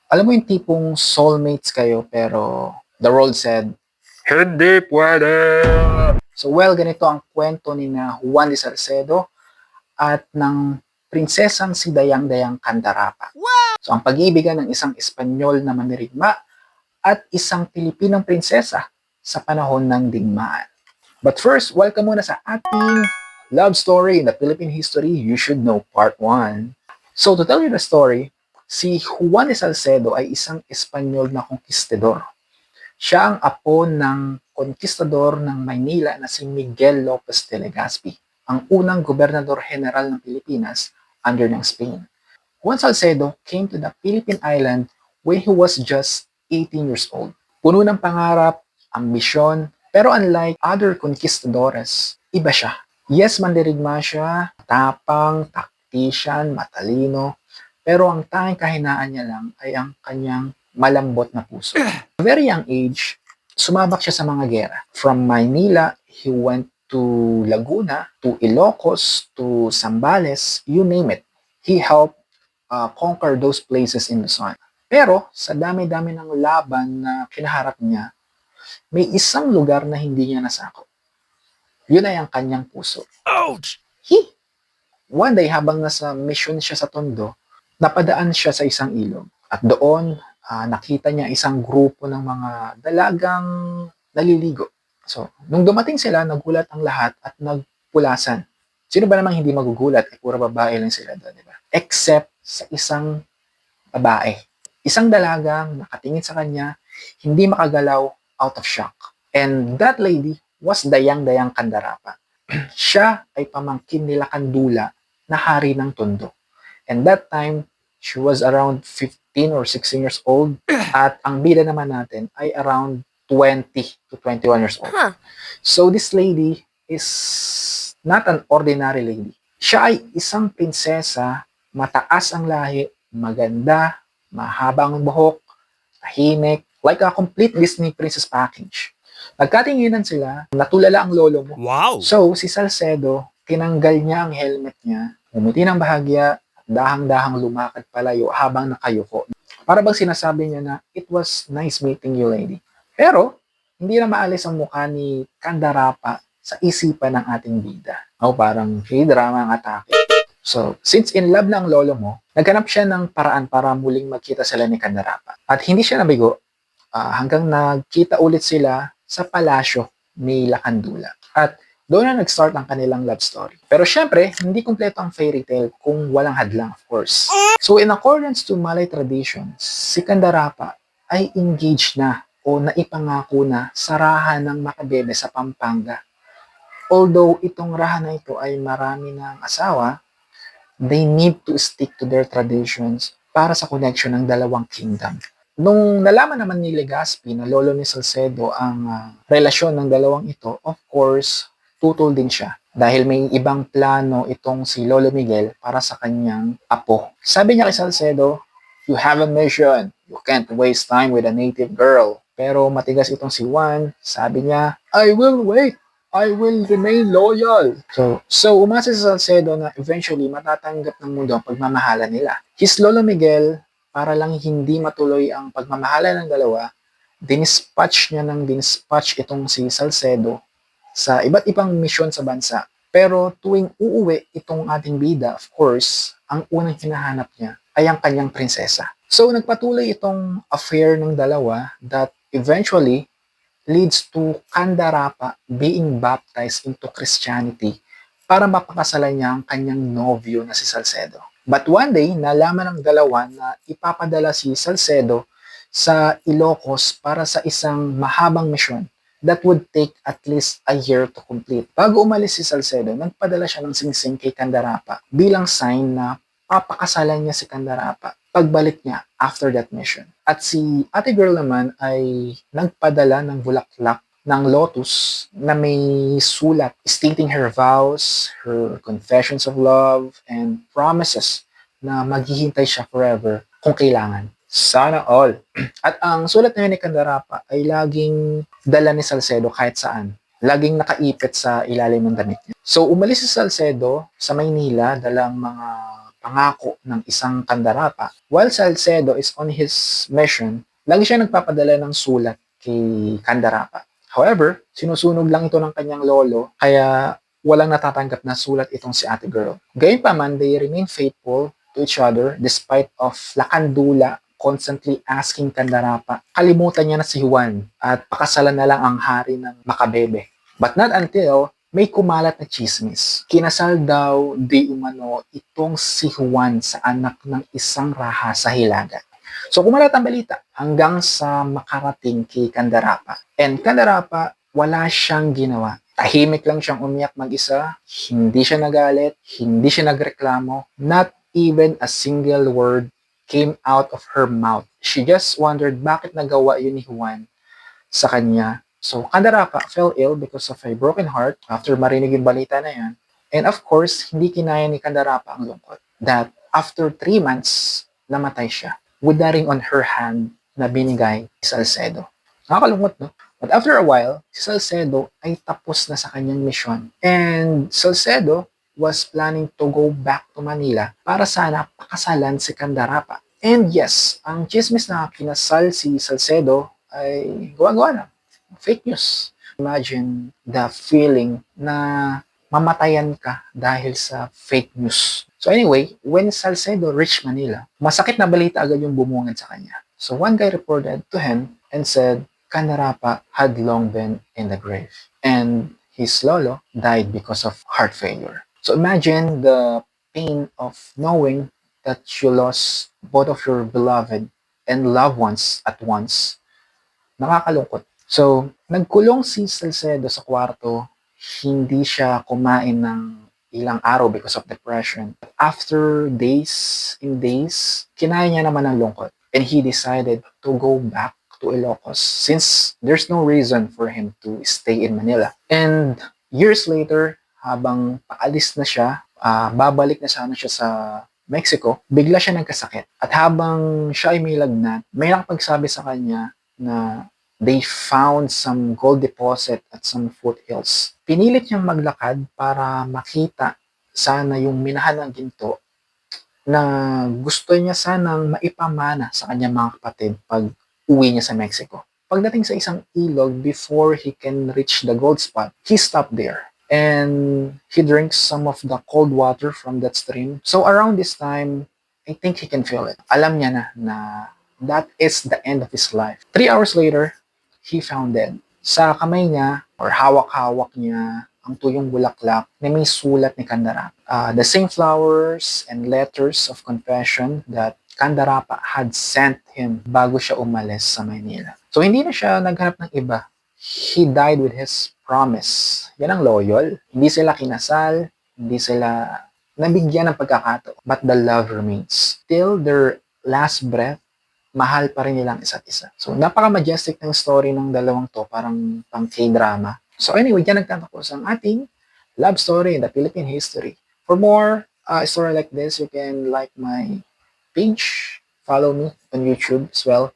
Alam mo yung tipong soulmates kayo pero the world said, hindi pwede! So ganito ang kwento ni na Juan de Salcedo at ng prinsesang si Dayang-Dayang Candarapa. So ang pag-iibigan ng isang Espanyol na mandirigma at isang Pilipinong prinsesa sa panahon ng digmaan. But first, welcome muna sa ating love story in the Philippine History You Should Know Part 1. So to tell you the story, si Juan de Salcedo ay isang Espanyol na konkistador. Siya ang apo ng konkistador ng Maynila na si Miguel Lopez de Legazpi, ang unang gobernador general ng Pilipinas under ng Spain. Juan Salcedo came to the Philippine island when he was just 18 years old. Puno ng pangarap, ambisyon, pero unlike other conquistadores, iba siya. Yes, mandirigma siya, tapang, tactician, matalino, pero ang tanging kahinaan niya lang ay ang kanyang malambot na puso. At a very young age, sumabak siya sa mga gera. From Maynila, he went to Laguna, to Ilocos, to Zambales, you name it. He helped conquer those places in Luzon. Pero sa dami-dami ng laban na kinaharap niya, may isang lugar na hindi niya nasakop. Yun ay ang kanyang puso. Ouch! One day, habang nasa mission siya sa Tondo, napadaan siya sa isang ilog. At doon, nakita niya isang grupo ng mga dalagang naliligo. So, nung dumating sila, nagulat ang lahat at nagpulasan. Sino ba namang hindi magugulat? Puro babae lang sila doon, di ba? Except sa isang babae. Isang dalagang nakatingin sa kanya, hindi makagalaw, out of shock. And that lady was Dayang-Dayang Candarapa. Siya ay pamangkin nila Kandula na hari ng Tondo. And that time, she was around 15 or 16 years old. At ang bida naman natin ay around 20 to 21 years old. So this lady is not an ordinary lady. Siya ay isang prinsesa, mataas ang lahi, maganda, mahabang buhok, tahimik, like a complete Disney princess package. Nagkatinginan sila, natulala ang lolo mo. Wow! So, si Salcedo, tinanggal niya ang helmet niya, umiti ng bahagya, dahang-dahang lumakad palayo habang nakayuko. Para bang sinasabi niya na, it was nice meeting you, lady. Pero, hindi na maalis ang mukha ni Candarapa sa isipan ng ating bida. O parang drama ang atake. So, since in love na ang lolo mo, naghanap siya ng paraan para muling magkita sila ni Candarapa. At hindi siya nabigo hanggang nagkita ulit sila sa palasyo ni Lakandula. At doon na nag-start ang kanilang love story. Pero syempre, hindi kumpleto ang fairy tale kung walang hadlang, of course. So in accordance to Malay traditions, si Candarapa ay engaged na o naipangako na sa raha ng Macabebe sa Pampanga. Although itong raha na ito ay marami ng asawa, they need to stick to their traditions para sa connection ng dalawang kingdom. Nung nalaman naman ni Legazpi na lolo ni Salcedo ang relasyon ng dalawang ito, of course, tutol din siya. Dahil may ibang plano itong si Lolo Miguel para sa kanyang apo. Sabi niya kay Salcedo, you have a mission. You can't waste time with a native girl. Pero matigas itong si Juan. Sabi niya, I will wait. I will remain loyal. So umasa si Salcedo na eventually matatanggap ng mundo ang pagmamahalan nila. His Lolo Miguel, para lang hindi matuloy ang pagmamahalan ng dalawa, dinispatch itong si Salcedo sa iba't ibang misyon sa bansa. Pero tuwing uuwi itong ating bida, of course, ang unang hinahanap niya ay ang kanyang prinsesa. So nagpatuloy itong affair ng dalawa that eventually leads to Candarapa being baptized into Christianity para mapakasalan niya ang kanyang nobyo na si Salcedo. But one day, nalaman ng dalawa na ipapadala si Salcedo sa Ilocos para sa isang mahabang misyon that would take at least a year to complete. Bago umalis si Salcedo, nagpadala siya ng singsing kay Candarapa bilang sign na papakasalan niya si Candarapa pagbalik niya after that mission. At si ate girl naman ay nagpadala ng bulaklak ng lotus na may sulat stating her vows, her confessions of love, and promises na maghihintay siya forever kung kailangan. Sana all. At ang sulat na yun ni Candarapa ay laging dala ni Salcedo kahit saan. Laging nakaipit sa ilalim ng damit niya. So umalis si Salcedo sa Maynila dalang mga pangako ng isang kandarapa. While Salcedo is on his mission, lagi siya nagpapadala ng sulat kay kandarapa. However, sinusunog lang ito ng kanyang lolo, kaya walang natatanggap na sulat itong si ate girl. Gayunpaman, they remain faithful to each other despite of lakandula constantly asking kandarapa. Kalimutan niya na si Juan at pakasalan na lang ang hari ng Makabebe. But not until may kumalat na chismis. Kinasal daw di umano itong si Juan sa anak ng isang raha sa Hilaga. So kumalat ang balita hanggang sa makarating kay Kandarapa. And Kandarapa, wala siyang ginawa. Tahimik lang siyang umiyak mag-isa, hindi siya nagalit, hindi siya nagreklamo, not even a single word came out of her mouth. She just wondered bakit nagawa yun ni Juan sa kanya. So, Kandarapa fell ill because of a broken heart after marinig yung balita na yan. And of course, hindi kinaya ni Kandarapa ang lungkot. That after 3 months, namatay siya with the ring on her hand na binigay ni Salcedo. Nakakalungkot, no? But after a while, si Salcedo ay tapos na sa kanyang misyon. And Salcedo was planning to go back to Manila para sana pakasalan si Kandarapa. And yes, ang chismis na kinasal si Salcedo ay gawa-gawa na. Fake news. Imagine the feeling na mamatayan ka dahil sa fake news. So anyway, when Salcedo reached Manila, masakit na balita agad yung bumungad sa kanya. So one guy reported to him and said, Kandarapa had long been in the grave. And his lolo died because of heart failure. So imagine the pain of knowing that you lost both of your beloved and loved ones at once. Nakakalungkot. So, nagkulong si Salcedo sa kwarto, hindi siya kumain ng ilang araw because of depression. After days and days, kinaya niya naman ang lungkot. And he decided to go back to Ilocos since there's no reason for him to stay in Manila. And years later, habang paalis na siya, babalik na sana siya sa Mexico, bigla siya nagkasakit. At habang siya ay may lagnat, may nakapagsabi sa kanya na they found some gold deposit at some foothills. Pinilit niyang maglakad para makita sana yung minahan ng ginto na gusto niya sanang maipamana sa kanyang mga kapatid pag uwi niya sa Mexico. Pagdating sa isang ilog, before he can reach the gold spot, he stopped there. And he drinks some of the cold water from that stream. So around this time, I think he can feel it. Alam niya na that is the end of his life. 3 hours later, he found dead. Sa kamay niya, or hawak-hawak niya, ang tuyong bulaklak na may sulat ni Kandarapa. The same flowers and letters of confession that Kandarapa had sent him bago siya umalis sa Manila. So hindi na siya naghanap ng iba. He died with his promise. Yan ang loyal. Hindi sila kinasal, hindi sila nabigyan ng pagkakataon. But the love remains. Till their last breath, mahal pa rin nilang isa't isa. So, napaka-majestic ng story ng dalawang to, parang pang K-drama. So anyway, yan nagtatapos ang ating love story in the Philippine history. For more story like this, you can like my page, follow me on YouTube as well.